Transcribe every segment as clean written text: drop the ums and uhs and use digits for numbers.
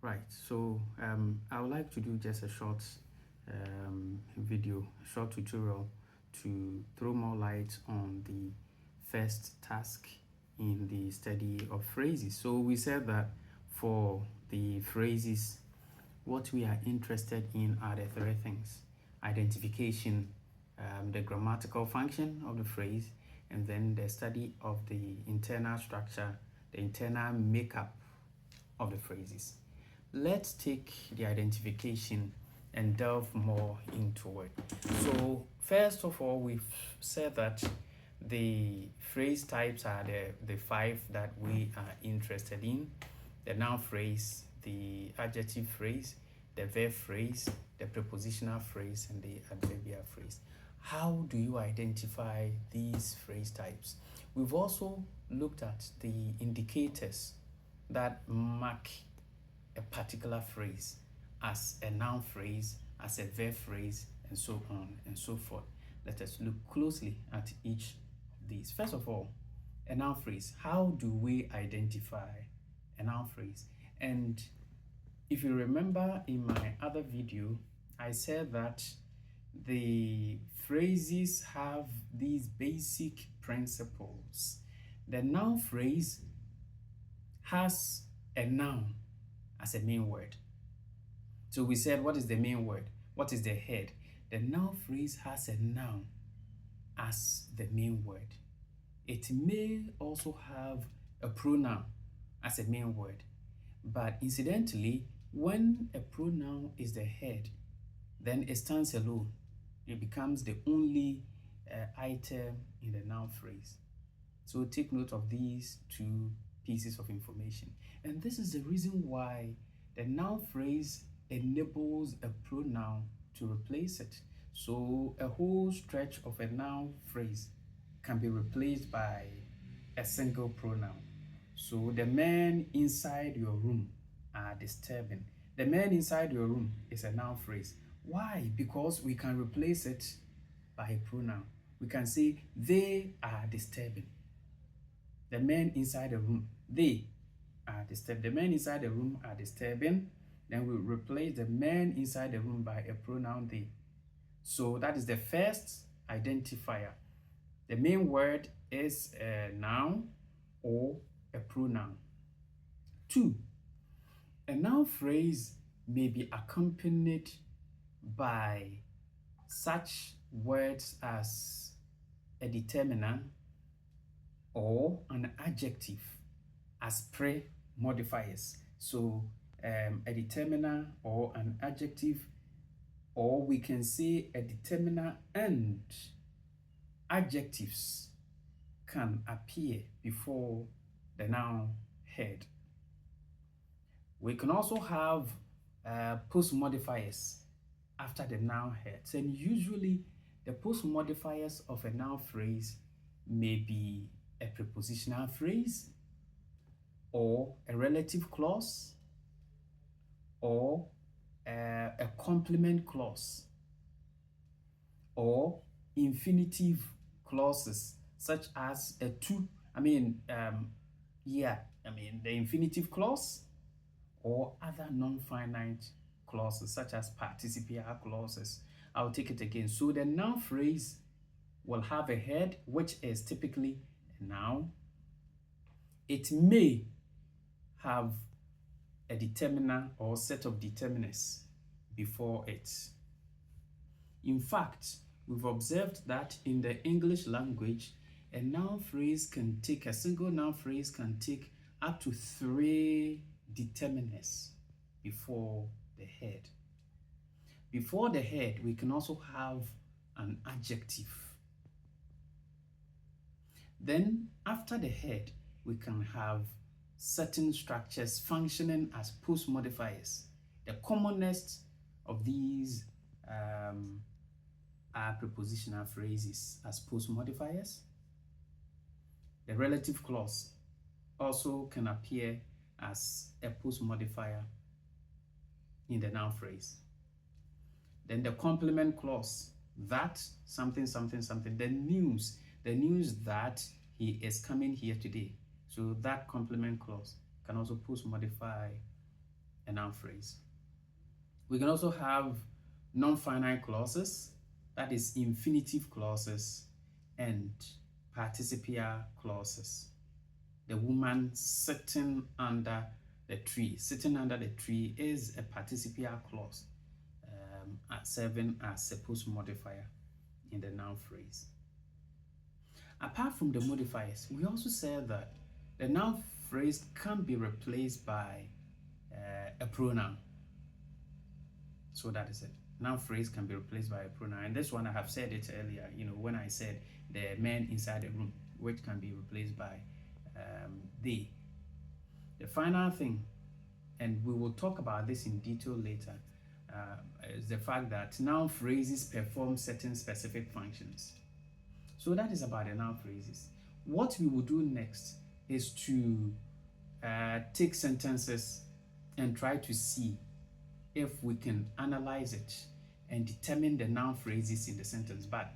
Right, so I would like to do just a short video, a short tutorial to throw more light on the first task in the study of phrases. So we said that for the phrases, what we are interested in are the three things: identification, the grammatical function of the phrase, and then the study of the internal structure, the internal makeup of the phrases. Let's take the identification and delve more into it. So, first of all, we've said that the phrase types are the five that we are interested in: the noun phrase, the adjective phrase, the verb phrase, the prepositional phrase, and the adverbial phrase. How do you identify these phrase types? We've also looked at the indicators that mark a particular phrase as a noun phrase, as a verb phrase, and so on and so forth. Let us look closely at each of these. First of all, a noun phrase. How do we identify a noun phrase? And if you remember in my other video, I said that the phrases have these basic principles. The noun phrase has a noun as a main word. So we said, what is the main word? What is the head? The noun phrase has a noun as the main word. It may also have a pronoun as a main word. But incidentally, when a pronoun is the head, then it stands alone. It becomes the only item in the noun phrase. So take note of these two pieces of information. And this is the reason why the noun phrase enables a pronoun to replace it. So a whole stretch of a noun phrase can be replaced by a single pronoun. So the men inside your room are disturbing. The men inside your room is a noun phrase. Why? Because we can replace it by a pronoun. We can say they are disturbing. The men inside the room, they are disturbed. The men inside the room are disturbing. Then we replace the men inside the room by a pronoun they. So that is the first identifier. The main word is a noun or a pronoun. 2, a noun phrase may be accompanied by such words as a determiner or an adjective as pre-modifiers. So a determiner or an adjective, or we can say a determiner and adjectives can appear before the noun head. We can also have post-modifiers after the noun heads, and usually the post-modifiers of a noun phrase may be a prepositional phrase, or a relative clause, or a complement clause, or infinitive clauses such as a to. The infinitive clause, or other non-finite clauses such as participial clauses. I'll take it again. So the noun phrase will have a head, which is typically a noun. It may have a determiner or set of determiners before it. In fact, we've observed that in the English language, a single noun phrase can take up to 3 determiners before the head. Before the head, we can also have an adjective. Then after the head, we can have certain structures functioning as post-modifiers. The commonest of these are prepositional phrases as post-modifiers. The relative clause also can appear as a post-modifier in the noun phrase. Then the complement clause, that something something something, the news that he is coming here today. So that complement clause can also post-modify a noun phrase. We can also have non-finite clauses, that is infinitive clauses, and participial clauses. The woman sitting under the tree. Sitting under the tree is a participial clause serving as a post modifier in the noun phrase. Apart from the modifiers, we also said that the noun phrase can be replaced by a pronoun. So that is it. Noun phrase can be replaced by a pronoun. And this one, I have said it earlier, when I said the man inside the room, which can be replaced by they. The final thing, and we will talk about this in detail later, is the fact that noun phrases perform certain specific functions. So that is about the noun phrases. What we will do next is to take sentences and try to see if we can analyze it and determine the noun phrases in the sentence. But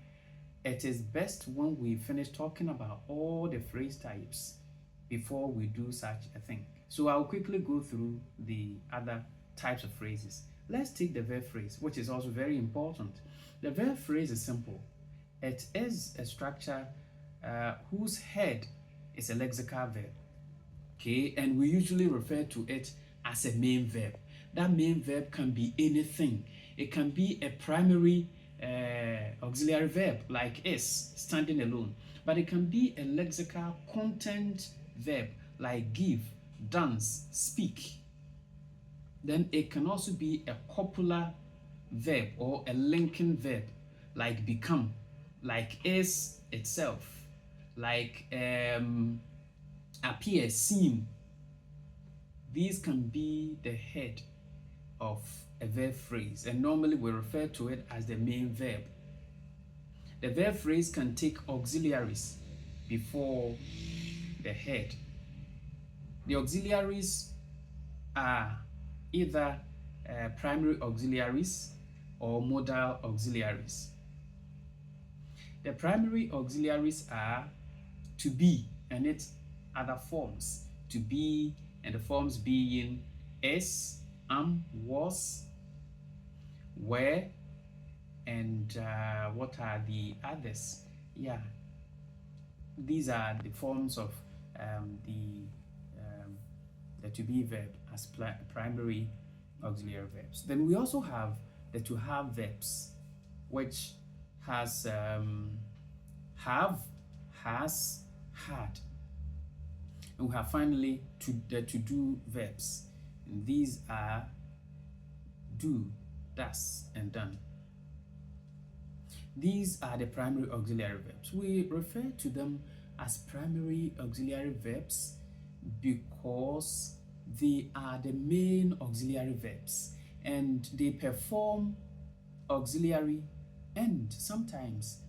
it is best when we finish talking about all the phrase types before we do such a thing. So I'll quickly go through the other types of phrases. Let's take the verb phrase, which is also very important. The verb phrase is simple. It is a structure whose head is a lexical verb. Okay, and we usually refer to it as a main verb. That main verb can be anything. It can be a primary auxiliary verb like is, standing alone. But it can be a lexical content verb like give, dance, speak. Then it can also be a copular verb or a linking verb like become, like is itself, like appear, seem. These can be the head of a verb phrase, and normally we refer to it as the main verb. The verb phrase can take auxiliaries before the head. The auxiliaries are either primary auxiliaries or modal auxiliaries. The primary auxiliaries are to be and its other forms. To be and the forms being is, was, were, and what are the others? Yeah, these are the forms of the to be verb as primary auxiliary verbs. Then we also have the to have verbs, which has have, has, had. And we have finally the to do verbs. And these are do, does, and done. These are the primary auxiliary verbs. We refer to them as primary auxiliary verbs because they are the main auxiliary verbs and they perform auxiliary and sometimes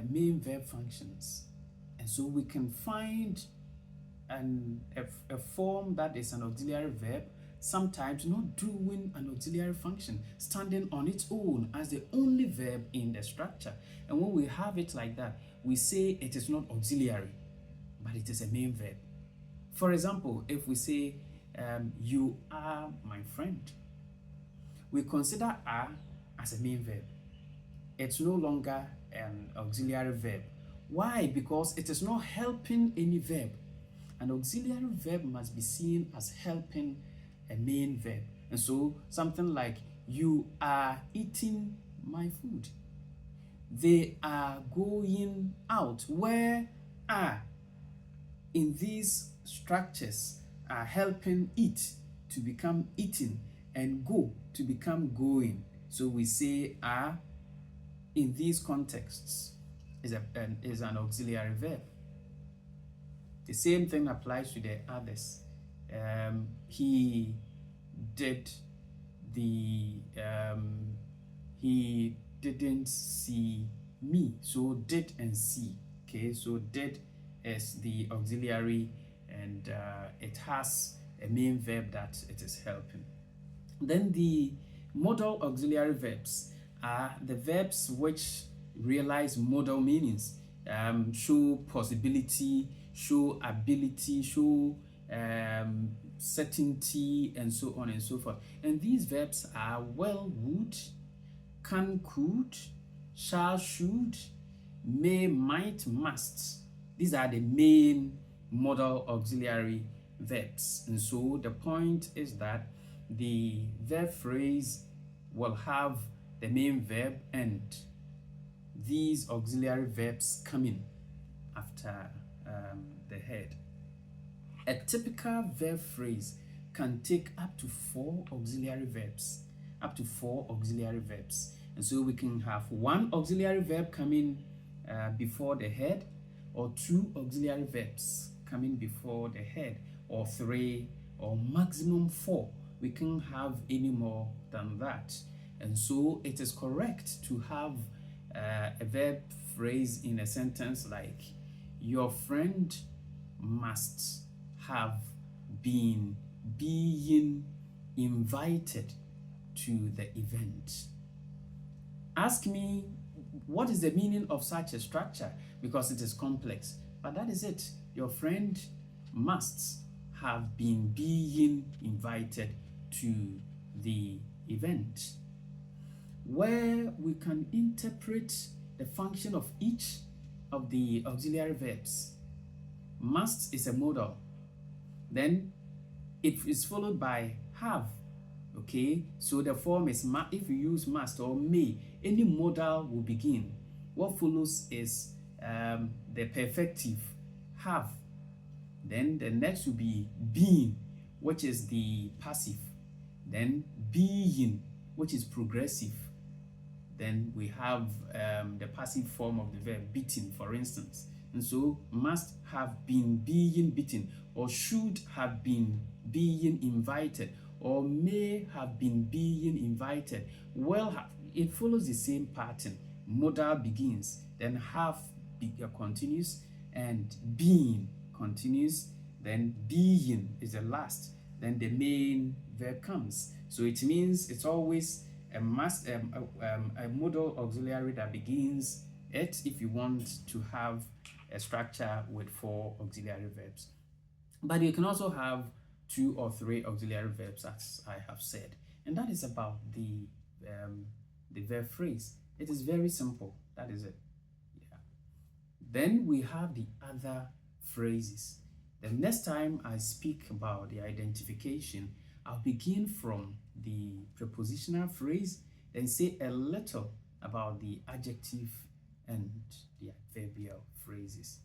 main verb functions. And so we can find a form that is an auxiliary verb sometimes not doing an auxiliary function, standing on its own as the only verb in the structure. And when we have it like that, we say it is not auxiliary, but it is a main verb. For example, if we say, you are my friend, we consider are as a main verb. It's no longer an auxiliary verb. Why? Because it is not helping any verb. An auxiliary verb must be seen as helping a main verb. And so something like, you are eating my food. They are going out. Where are in these structures are helping eat to become eating and go to become going. So we say are in these contexts is an auxiliary verb. The same thing applies to the others. He did the he didn't see me. So did and see. Okay, so did is the auxiliary and it has a main verb that it is helping. Then the modal auxiliary verbs are the verbs which realize modal meanings, show possibility, show ability, show certainty, and so on and so forth. And these verbs are will, would, can, could, shall, should, may, might, must. These are the main modal auxiliary verbs. And so the point is that the verb phrase will have the main verb and these auxiliary verbs coming after the head. A typical verb phrase can take up to 4 auxiliary verbs. And so we can have 1 auxiliary verb coming before the head, or 2 auxiliary verbs coming before the head, or 3, or maximum 4. We can't have any more than that. And so it is correct to have a verb phrase in a sentence like, your friend must have been being invited to the event. Ask me, what is the meaning of such a structure? Because it is complex, but that is it. Your friend must have been being invited to the event. Where we can interpret the function of each of the auxiliary verbs. Must is a modal. Then it is followed by have. Okay, so the form is if you use must or may, any modal will begin. What follows is the perfective, have. Then the next will be being, which is the passive. Then being, which is progressive. Then we have the passive form of the verb, beaten, for instance. And so must have been being beaten, or should have been being invited, or may have been being invited. Well, it follows the same pattern. Modal begins, then have continues, and being continues, then being is the last, then the main verb comes. So it means it's always a modal auxiliary that begins it if you want to have a structure with 4 auxiliary verbs. But you can also have 2 or 3 auxiliary verbs, as I have said. And that is about the verb phrase. It is very simple. That is it. Yeah. Then we have the other phrases. The next time I speak about the identification, I'll begin from the prepositional phrase, then say a little about the adjective and the adverbial phrases.